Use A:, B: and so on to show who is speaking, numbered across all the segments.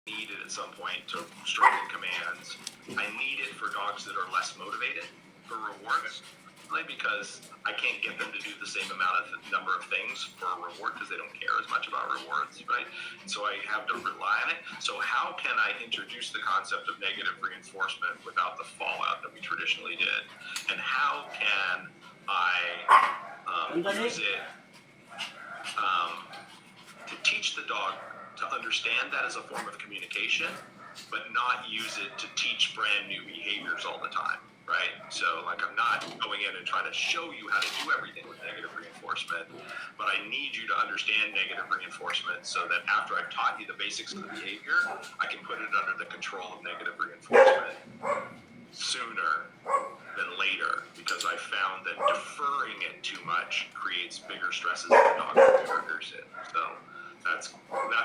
A: need it at some point to strengthen commands. I need it for dogs that are less motivated for rewards, really, because I can't get them to do the same number of things for a reward because they don't care as much about rewards, right? And so I have to rely on it. So how can I introduce the concept of negative reinforcement without the fallout that we traditionally did? And how can I use it to teach the dog to understand that as a form of communication, but not use it to teach brand new behaviors all the time, right? So like I'm not going in and trying to show you how to do everything with negative reinforcement, but I need you to understand negative reinforcement so that after I've taught you the basics of the behavior, I can put it under the control of negative reinforcement sooner than later, because I found that deferring it too much creates bigger stresses in the dog who triggers it. So that's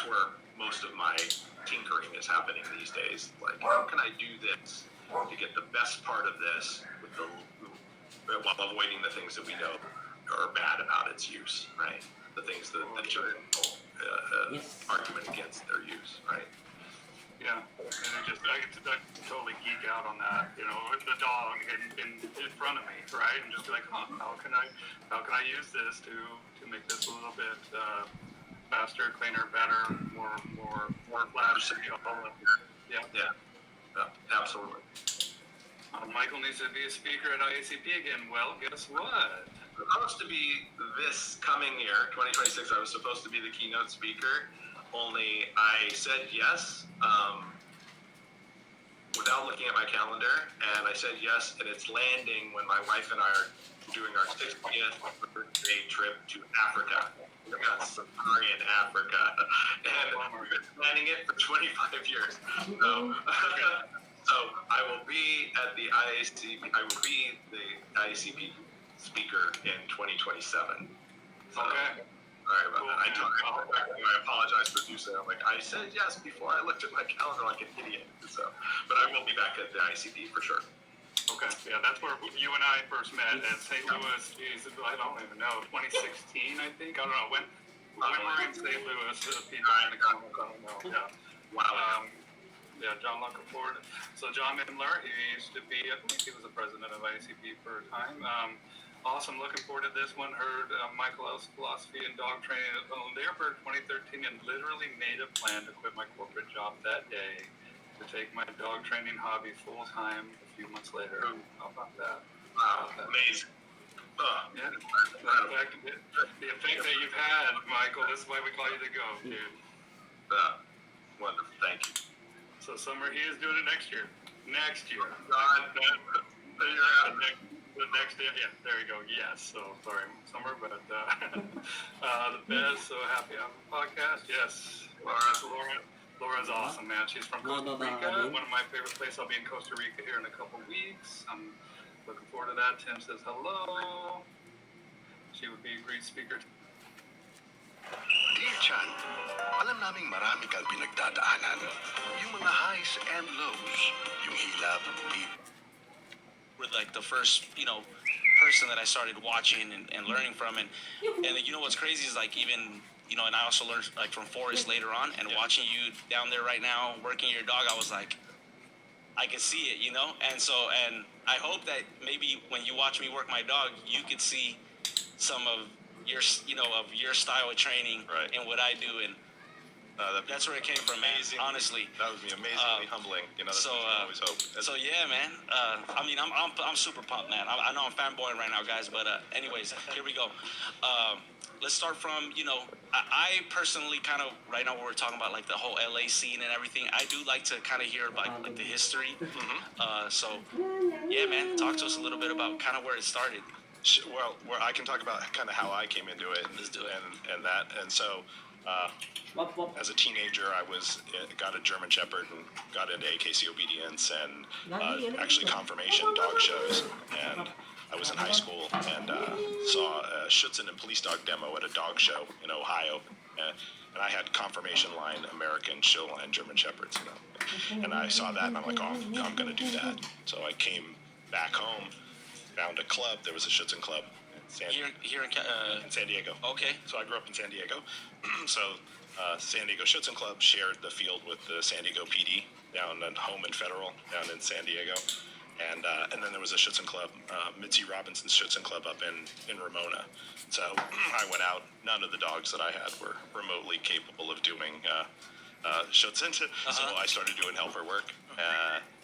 A: where most of my tinkering is happening these days. Like, how can I do this to get the best part of this while avoiding the things that we know are bad about its use, right? The things that should argument against their use, right?
B: Yeah, and I totally geek out on that, with the dog in front of me, right? And just be like, how can I use this to make this a little bit faster, cleaner, better, more flash,
A: Yeah, absolutely.
B: Michael needs to be a speaker at IACP again. Well, guess what?
A: Supposed to be this coming year, 2026. I was supposed to be the keynote speaker. Only I said yes without looking at my calendar, and I said yes, and it's landing when my wife and I are doing our 60th birthday trip to Africa. We're going to Safari in Africa, and we've been planning it for 25 years. So I will be at the IACP. I will be the IACP speaker in 2027. So,
B: okay.
A: Sorry about that. I apologize profusely. I'm like, I said yes before I looked at my calendar like an idiot. So, but I will be back at the ICP for sure.
B: Okay, yeah, that's where you and I first met at St. Louis. I don't even know, 2016, I think. I don't know when we're in St. Louis. People in the comments, I don't know. Yeah.
A: Wow.
B: Yeah, John, looking forward. So John Mindler, he used to be, I think he was the president of ICP for a time. Awesome, looking forward to this one. Heard Michael L's philosophy and dog training at Learburg 2013 and literally made a plan to quit my corporate job that day to take my dog training hobby full time a few months later. How about that?
A: Wow, amazing.
B: Yeah, the effect that you've had, Michael, this is why we call you the GO, dude.
A: Wonderful, thank you.
B: So summer, he is doing it next year. Next year. The next day, yeah, there you go. Yes. So sorry, summer, but the best. So happy to have a podcast. Yes. Laura's awesome, man. She's from Costa Rica. One of my favorite places. I'll be in Costa Rica here in a couple weeks. I'm looking forward to that. Tim says hello. She would be a great speaker.
C: Dear Chan, alam naming marami kang pinagdadaanan. Yung mga highs and lows. Yung hilap,
D: Were like the first, person that I started watching and learning from, and what's crazy is like even, and I also learned like from Forrest later on, and watching you down there right now working your dog, I was like, I could see it, and I hope that maybe when you watch me work my dog, you could see some of your, of your style of training and what I do, and that's where it came from, man. Honestly,
E: that would be amazingly humbling. That's what you always hope.
D: So yeah, man. I'm super pumped, man. I know I'm fanboying right now, guys. But anyways, here we go. Let's start from I personally kind of right now we're talking about like the whole LA scene and everything. I do like to kind of hear about like the history. So yeah, man. Talk to us a little bit about kind of where it started.
E: Well, I can talk about kind of how I came into it.
D: Let's do it.
E: And so. As a teenager, I got a German Shepherd and got into AKC obedience and actually conformation dog shows. And I was in high school and saw a Schutzen and police dog demo at a dog show in Ohio. And I had conformation line American show line German Shepherds, And I saw that and I'm like, oh, I'm going to do that. So I came back home, found a club. There was a Schutzen club.
D: Here in
E: San Diego.
D: Okay.
E: So I grew up in San Diego. So San Diego Schutzen Club shared the field with the San Diego PD down at Home and Federal down in San Diego. And then there was a Schutzen Club, Mitzi Robinson's Schutzen Club up in Ramona. So I went out. None of the dogs that I had were remotely capable of doing Schutzen. So I started doing helper work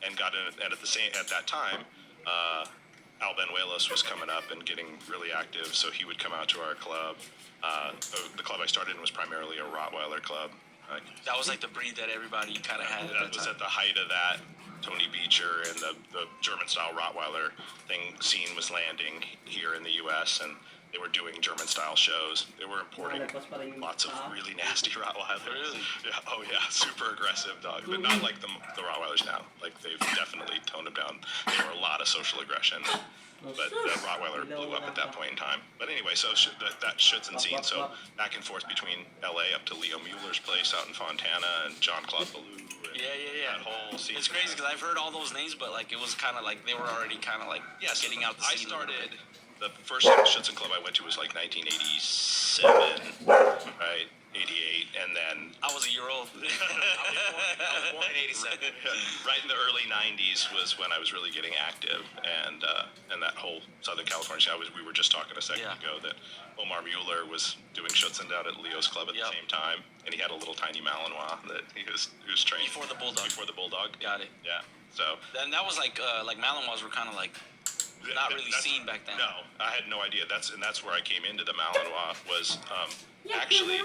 E: and got in. And at that time, Al Benuelos was coming up and getting really active. So he would come out to our club. The club I started in was primarily a Rottweiler club.
D: That was like the breed that everybody kind of had.
E: That was at the height of that. Tony Beecher and the German-style Rottweiler scene was landing here in the U.S., and they were doing German-style shows. They were importing lots of really nasty Rottweilers.
D: Really?
E: Yeah, oh yeah, super aggressive dogs, but not like the Rottweilers now. Like they've definitely toned them down. There were a lot of social aggression. But the Rottweiler blew up at that point in time. But anyway, so that Schutzen scene, so back and forth between LA up to Leo Mueller's place out in Fontana and John Claude Ballou.
D: Yeah.
E: That whole scene.
D: It's crazy because I've heard all those names, but like it was kind of like they were already kind of like getting out the scene.
E: I started, the first Schutzen Club I went to was like 1987, right? 88, and then
D: I was a year old.
E: I was born in 87. Right in the early 90s was when I was really getting active, and that whole Southern California scene. We were just talking a second ago that Omar Mueller was doing Schutzen out at Leo's club at the same time, and he had a little tiny Malinois that he was trained
D: Before the Bulldog.
E: Got it. Yeah. So
D: then that was like Malinois were kind of like not really seen back then.
E: No, I had no idea. That's where I came into the Malinois was actually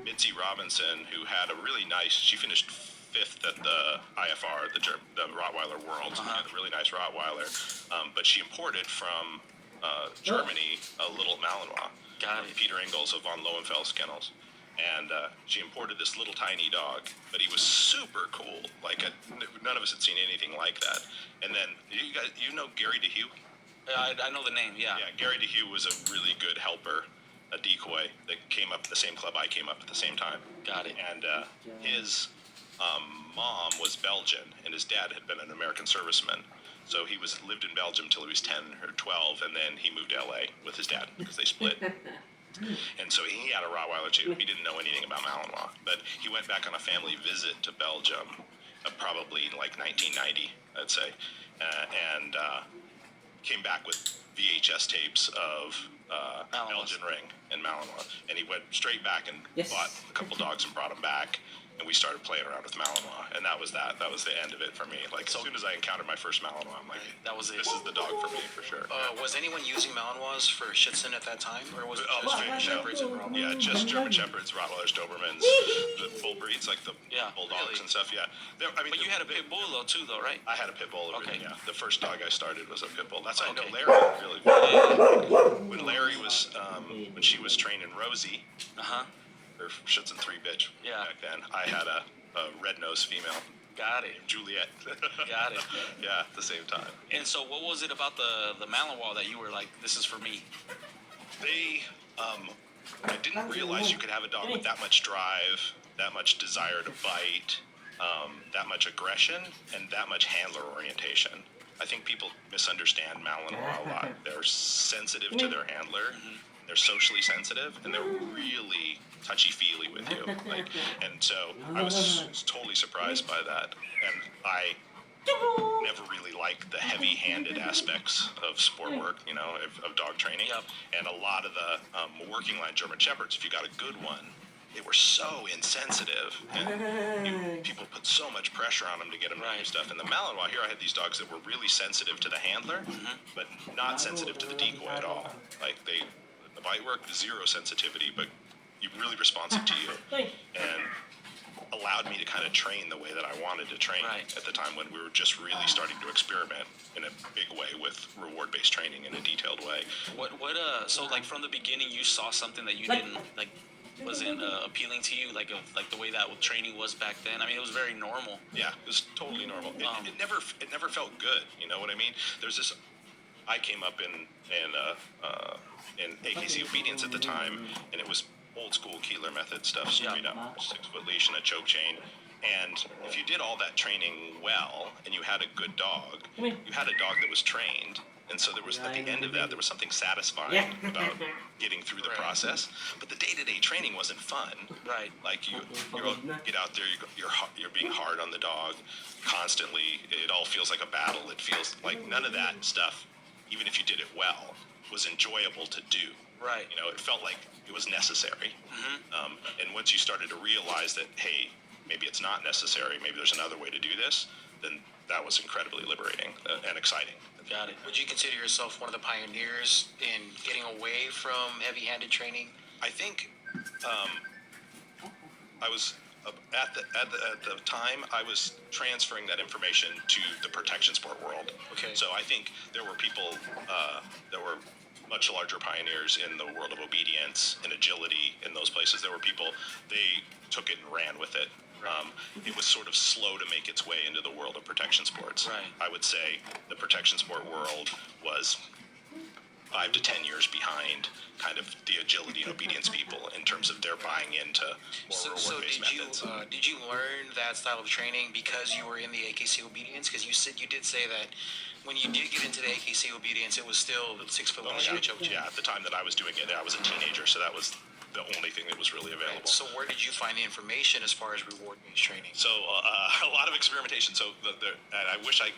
E: Mitzi Robinson, who had a really nice. She finished 5th at the IFR, the Rottweiler Worlds. She had a really nice Rottweiler, but she imported from Germany a little Malinois.
D: Got it.
E: Peter Engels of von Lohenfels Kennels. And she imported this little tiny dog, but he was super cool. Like none of us had seen anything like that. And then you know Gary DeHue?
D: I know the name. Yeah.
E: Yeah, Gary DeHue was a really good helper, a decoy that came up at the same club I came up at the same time.
D: Got it.
E: And his mom was Belgian, and his dad had been an American serviceman. So he lived in Belgium till he was 10 or 12, and then he moved to LA with his dad because they split. And so he had a Rottweiler too. He didn't know anything about Malinois, but he went back on a family visit to Belgium, probably in like 1990, I'd say, and came back with VHS tapes of Belgian Ring and Malinois, and he went straight back and bought a couple dogs and brought them back. And we started playing around with Malinois, and that was that. That was the end of it for me. Like, as soon as I encountered my first Malinois, I'm like,
D: that was it.
E: This is the dog for me, for sure.
F: Was anyone using Malinois for Schutzen at that time, or was it just German Shepherds and Rottweilers?
E: Yeah, just German Shepherds, Rottweilers, Dobermans, the bull breeds, like the Bulldogs and stuff, yeah.
D: But you had a pit bull, too, though, right?
E: I had a pit bull,
D: Okay.
E: Yeah. The first dog I started was a pit bull. That's how I know
D: Okay.
E: Larry really well. When Larry was, when she was training Rosie, her Schutzen 3 bitch back then, I had a red-nosed female.
D: Got it.
E: Juliet.
D: Got it.
E: Yeah, at the same time.
D: And so what was it about the Malinois that you were like, this is for me?
E: I didn't realize you could have a dog with that much drive, that much desire to bite, that much aggression, and that much handler orientation. I think people misunderstand Malinois a lot. They're sensitive to their handler. They're socially sensitive, and they're really touchy-feely with you. And so I was totally surprised by that. And I never really liked the heavy-handed aspects of sport work, of dog training.
D: Yep.
E: And a lot of the working line German Shepherds, if you got a good one, they were so insensitive, and people put so much pressure on them to get them to do stuff. And the Malinois, here I had these dogs that were really sensitive to the handler, but not sensitive to the decoy at all. Like the bite work, zero sensitivity, but really responsive to you, and allowed me to kind of train the way that I wanted to train at the time when we were just really starting to experiment in a big way with reward-based training in a detailed way.
D: So like from the beginning you saw something that you didn't like wasn't appealing to you, like the way that training was back then? I mean, it was very normal.
E: Yeah, it was totally normal. It never felt good. You know what I mean? There's this. I came up in AKC obedience at the time, and it was old school Keeler method stuff, straight up 6-foot leash and a choke chain. And if you did all that training well, and you had a good dog, you had a dog that was trained, And so there was, at the end of that, there was something satisfying about getting through the process. But the day-to-day training wasn't fun.
D: Right.
E: Like you get out there, you're being hard on the dog constantly. It all feels like a battle. It feels like none of that stuff, even if you did it well, was enjoyable to do.
D: Right.
E: You know, it felt like it was necessary. And once you started to realize that, hey, maybe it's not necessary, maybe there's another way to do this, then that was incredibly liberating and exciting.
D: Got it.
F: Would you consider yourself one of the pioneers in getting away from heavy-handed training?
E: I think I was at the time I was transferring that information to the protection sport world.
F: Okay.
E: So I think there were people that were much larger pioneers in the world of obedience and agility in those places. There were people, they took it and ran with it. It was sort of slow to make its way into the world of protection sports.
D: Right.
E: I would say the protection sport world was 5 to 10 years behind kind of the agility and obedience people in terms of their buying into more reward-based methods.
F: Did you learn that style of training because you were in the AKC obedience? Because you did say that when you did get into the AKC obedience, it was still 6 foot one shooting choke.
E: Yeah, at the time that I was doing it, I was a teenager, so that was the only thing that was really available.
F: Right. So where did you find the information as far as reward-based training?
E: So a lot of experimentation. So I wish I